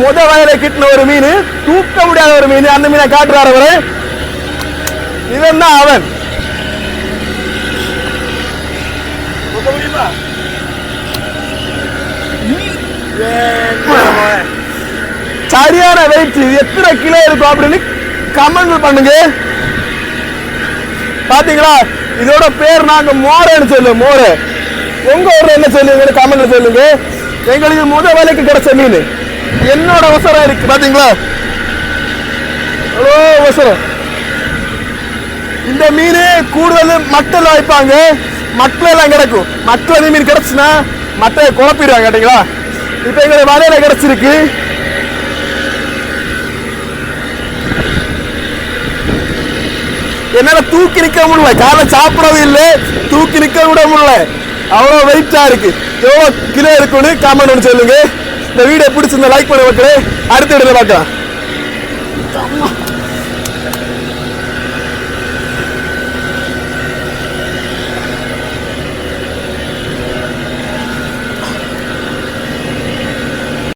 முத வயலை கிட்டின ஒரு மீன், தூக்க முடியாத ஒரு மீன். அந்த மீனை காட்டுறாரு அவரு. இவன் தான் அவன். சரியான வெயிட். எத்தனை கிலோ இருக்கும் அப்படின்னு கமெண்ட் பண்ணுங்க. பாத்தீங்களா, இதோட பேர் நாங்க மோரன்னு சொல்லுவோம். மோரை உங்க ஊர்ல என்ன சொல்லுங்க கமெண்ட்ல சொல்லுங்க. எங்களுக்கு முத வேலைக்கு கிடைச்ச மீன் என்னோட அவசரம் இருக்கு. பாத்தீங்களா அவசரம். இந்த மீன் கூடுதல் மட்டல் வைப்பாங்க. மட்டல் எல்லாம் கிடைக்கும். மட்டல் மீன் கிடைச்சுன்னா மட்டையை குழப்பிடுவாங்க. கேட்டீங்களா, இப்ப எங்களுக்கு வலையில கிடைச்சிருக்கு. என்னால தூக்கி நிக்க முடியல. காலை சாப்பிடவும் இல்லை, தூக்கி நிக்க விட முடியல. அவ்வளவு வெயிட்டா இருக்கு. எவ்வளவு கிலோ இருக்குன்னு கமெண்ட் ஒன்று சொல்லுங்க. இந்த வீடியோ பிடிச்சிருந்தா லைக் பண்ண வைக்கிறேன். அடுத்த வீடியோல பார்க்கலாம்.